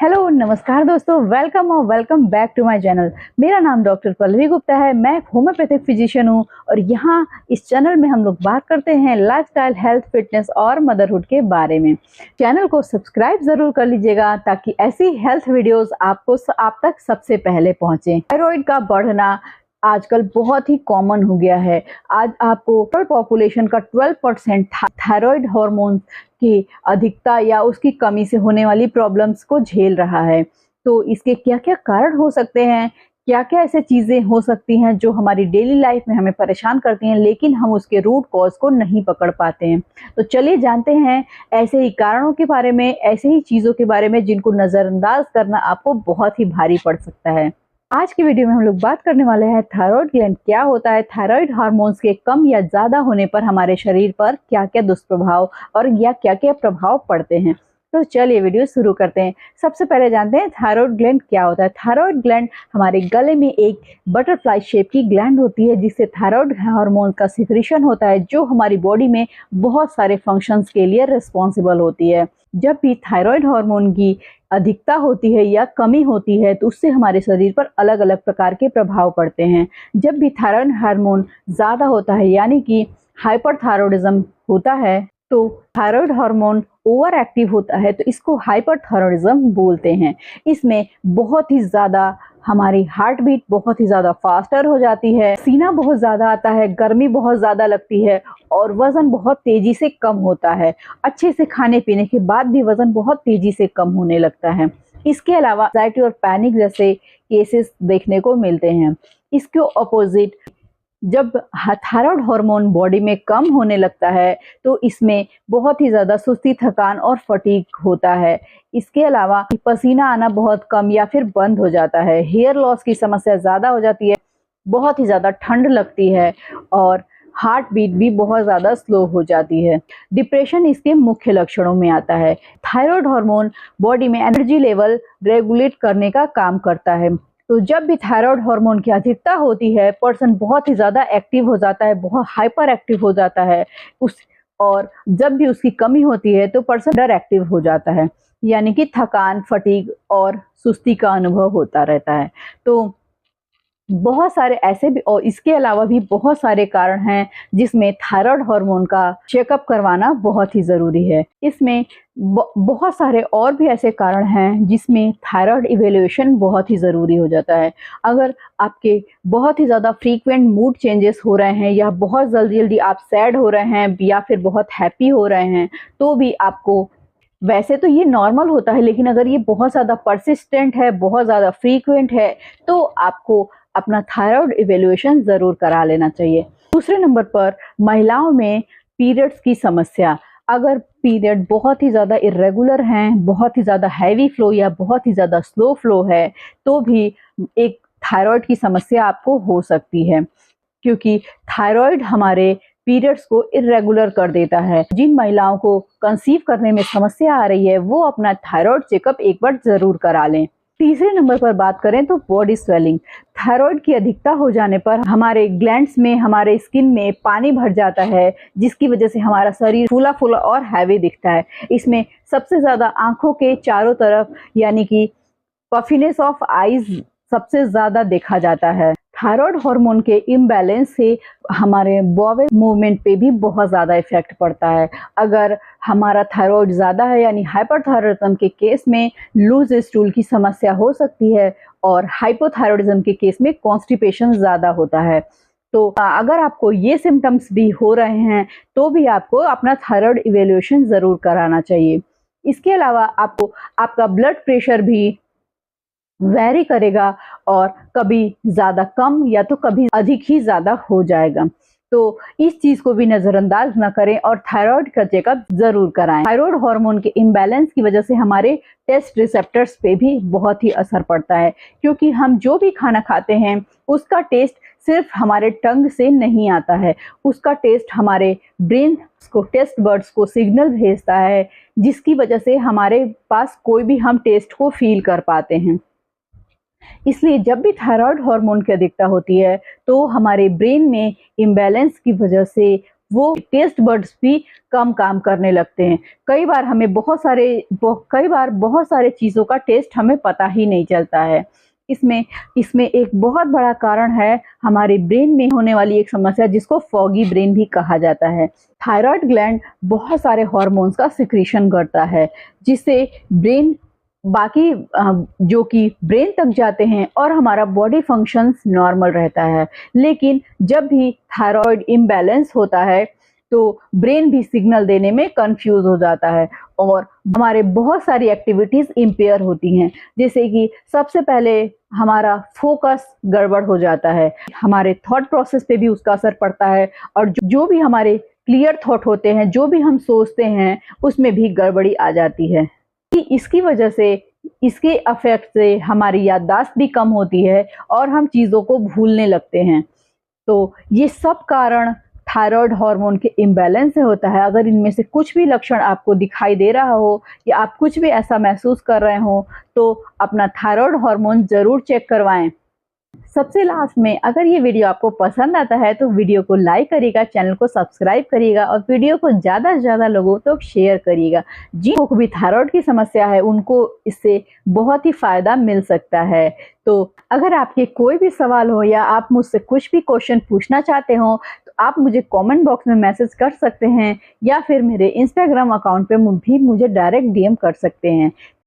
Hello नमस्कार दोस्तों, welcome और welcome back to my channel. मेरा नाम डॉक्टर पल्लवी गुप्ता है। मैं एक होम्योपैथिक फिजिशियन हूँ और यहाँ इस चैनल में हम लोग बात करते हैं लाइफस्टाइल, हेल्थ, फिटनेस और मदरहुड के बारे में। चैनल को सब्सक्राइब जरूर कर लीजिएगा ताकि ऐसी हेल्थ वीडियोस आप तक सबसे पहले पहुँचे। थायराइड का बढ़ना आजकल बहुत ही कॉमन हो गया है। आज आपको टोटल पॉपुलेशन का 12% थायराइड हार्मोन की अधिकता या उसकी कमी से होने वाली प्रॉब्लम्स को झेल रहा है। तो इसके क्या क्या कारण हो सकते हैं, क्या क्या ऐसे चीज़ें हो सकती हैं जो हमारी डेली लाइफ में हमें परेशान करती हैं, लेकिन हम उसके रूट कॉज को नहीं पकड़ पाते हैं। तो चलिए जानते हैं ऐसे ही कारणों के बारे में, ऐसे ही चीज़ों के बारे में जिनको नज़रअंदाज करना आपको बहुत ही भारी पड़ सकता है। आज की वीडियो में हम लोग बात करने वाले हैं थायराइड ग्लैंड क्या होता है, थायराइड हार्मोन्स के कम या ज्यादा होने पर हमारे शरीर पर क्या क्या दुष्प्रभाव और या क्या क्या प्रभाव पड़ते हैं। तो चलिए वीडियो शुरू करते हैं। सबसे पहले जानते हैं थायराइड ग्लैंड क्या होता है। थायराइड ग्लैंड हमारे गले में एक बटरफ्लाई शेप की ग्लैंड होती है जिससे थायराइड हार्मोन का सिक्रीशन होता है जो हमारी बॉडी में बहुत सारे फंक्शंस के लिए रिस्पॉन्सिबल होती है। जब भी थायराइड हार्मोन की अधिकता होती है या कमी होती है तो उससे हमारे शरीर पर अलग अलग प्रकार के प्रभाव पड़ते हैं। जब भी थायराइड हार्मोन ज़्यादा होता है यानी कि हाइपरथायरॉयडिज्म होता है तो थायराइड हार्मोन ओवर एक्टिव होता है तो इसको हाइपरथायरॉयडिज्म बोलते हैं। इसमें बहुत ही ज़्यादा हमारी हार्ट बीट बहुत ही ज़्यादा फास्टर हो जाती है, सीना बहुत ज़्यादा आता है, गर्मी बहुत ज़्यादा लगती है और वज़न बहुत तेज़ी से कम होता है। अच्छे से खाने पीने के बाद भी वज़न बहुत तेज़ी से कम होने लगता है। इसके अलावा एंजाइटी और पैनिक जैसे केसेस देखने को मिलते हैं। इसके अपोजिट जब थायराइड हार्मोन बॉडी में कम होने लगता है तो इसमें बहुत ही ज़्यादा सुस्ती, थकान और फटीग होता है। इसके अलावा पसीना आना बहुत कम या फिर बंद हो जाता है। हेयर लॉस की समस्या ज़्यादा हो जाती है, बहुत ही ज़्यादा ठंड लगती है और हार्ट बीट भी बहुत ज़्यादा स्लो हो जाती है। डिप्रेशन इसके मुख्य लक्षणों में आता है। थायराइड हार्मोन बॉडी में एनर्जी लेवल रेगुलेट करने का काम करता है। तो जब भी थायराइड हार्मोन की अधिकता होती है पर्सन बहुत ही ज़्यादा एक्टिव हो जाता है, बहुत हाइपर एक्टिव हो जाता है और जब भी उसकी कमी होती है तो पर्सन अंडर एक्टिव हो जाता है, यानी कि थकान, फटीग और सुस्ती का अनुभव होता रहता है। तो बहुत सारे ऐसे भी और इसके अलावा भी बहुत सारे कारण हैं जिसमें थायराइड हार्मोन का चेकअप करवाना बहुत ही ज़रूरी है। इसमें बहुत सारे और भी ऐसे कारण हैं जिसमें थायराइड इवेल्युएशन बहुत ही ज़रूरी हो जाता है। अगर आपके बहुत ही ज़्यादा फ्रीक्वेंट मूड चेंजेस हो रहे हैं या बहुत जल्दी जल्दी आप सैड हो रहे हैं या फिर बहुत हैप्पी हो रहे हैं तो भी आपको, वैसे तो ये नॉर्मल होता है लेकिन अगर ये बहुत ज़्यादा परसिस्टेंट है, बहुत ज़्यादा फ्रीक्वेंट है तो आपको अपना थायराइड इवेल्युएशन ज़रूर करा लेना चाहिए। दूसरे नंबर पर महिलाओं में पीरियड्स की समस्या। अगर पीरियड बहुत ही ज़्यादा इरेगुलर हैं, बहुत ही ज़्यादा हैवी फ्लो या बहुत ही ज़्यादा स्लो फ्लो है तो भी एक थायराइड की समस्या आपको हो सकती है, क्योंकि थायराइड हमारे पीरियड्स को इरेगुलर कर देता है। जिन महिलाओं को कंसीव करने में समस्या आ रही है वो अपना थायराइड चेकअप एक बार ज़रूर करा लें। तीसरे नंबर पर बात करें तो बॉडी स्वेलिंग। थायराइड की अधिकता हो जाने पर हमारे ग्लैंड्स में, हमारे स्किन में पानी भर जाता है जिसकी वजह से हमारा शरीर फूला फूला और हैवी दिखता है। इसमें सबसे ज़्यादा आंखों के चारों तरफ यानी कि पफिनेस ऑफ आईज सबसे ज़्यादा देखा जाता है। थायराइड हार्मोन के इम्बैलेंस से हमारे बॉवेल मूवमेंट पे भी बहुत ज़्यादा इफेक्ट पड़ता है। अगर हमारा थायराइड ज़्यादा है यानी हाइपरथायरॉयडिज्म के केस में लूज स्टूल की समस्या हो सकती है और हाइपोथायरॉयडिज्म के केस में कॉन्स्टिपेशन ज़्यादा होता है। तो अगर आपको ये सिम्टम्स भी हो रहे हैं तो भी आपको अपना थायराइड इवेल्युएशन ज़रूर कराना चाहिए। इसके अलावा आपको आपका ब्लड प्रेशर भी वैरी करेगा और कभी ज़्यादा कम या तो कभी अधिक ही ज़्यादा हो जाएगा। तो इस चीज़ को भी नज़रअंदाज ना करें और थायराइड का चेकअप ज़रूर कराएं। थायराइड हार्मोन के इम्बैलेंस की वजह से हमारे टेस्ट रिसेप्टर्स पे भी बहुत ही असर पड़ता है, क्योंकि हम जो भी खाना खाते हैं उसका टेस्ट सिर्फ हमारे टंग से नहीं आता है, उसका टेस्ट हमारे ब्रेन को, टेस्ट बर्ड्स को सिग्नल भेजता है जिसकी वजह से हमारे पास कोई भी हम टेस्ट को फील कर पाते हैं। इसलिए जब भी थायराइड हार्मोन की अधिकता होती है तो हमारे ब्रेन में इम्बैलेंस की वजह से वो टेस्ट बड्स भी कम काम करने लगते हैं। कई बार बहुत सारे चीज़ों का टेस्ट हमें पता ही नहीं चलता है। इसमें इसमें एक बहुत बड़ा कारण है हमारे ब्रेन में होने वाली एक समस्या जिसको फॉगी ब्रेन भी कहा जाता है। थायराइड ग्लैंड बहुत सारे हार्मोन्स का सिक्रीशन करता है, जिससे ब्रेन बाकी जो कि ब्रेन तक जाते हैं और हमारा बॉडी फंक्शंस नॉर्मल रहता है। लेकिन जब भी थायराइड इम्बैलेंस होता है तो ब्रेन भी सिग्नल देने में कंफ्यूज हो जाता है और हमारे बहुत सारी एक्टिविटीज इम्पेयर होती हैं। जैसे कि सबसे पहले हमारा फोकस गड़बड़ हो जाता है, हमारे थॉट प्रोसेस पे भी उसका असर पड़ता है और जो भी हमारे क्लियर थॉट होते हैं, जो भी हम सोचते हैं, उसमें भी गड़बड़ी आ जाती है। इसकी वजह से, इसके इफेक्ट से हमारी याददाश्त भी कम होती है और हम चीज़ों को भूलने लगते हैं। तो ये सब कारण थायराइड हार्मोन के इम्बैलेंस से होता है। अगर इनमें से कुछ भी लक्षण आपको दिखाई दे रहा हो या आप कुछ भी ऐसा महसूस कर रहे हो तो अपना थायराइड हार्मोन ज़रूर चेक करवाएं। सबसे लास्ट में, अगर ये वीडियो आपको पसंद आता है तो वीडियो को लाइक करिएगा, चैनल को सब्सक्राइब करिएगा और वीडियो को ज़्यादा से ज़्यादा लोगों तक शेयर करिएगा। जिनको भी थायराइड की समस्या है उनको इससे बहुत ही फ़ायदा मिल सकता है। तो अगर आपके कोई भी सवाल हो या आप मुझसे कुछ भी क्वेश्चन पूछना चाहते हो तो आप मुझे कमेंट बॉक्स में मैसेज कर सकते हैं या फिर मेरे इंस्टाग्राम अकाउंट पे भी मुझे डायरेक्ट DM कर सकते हैं।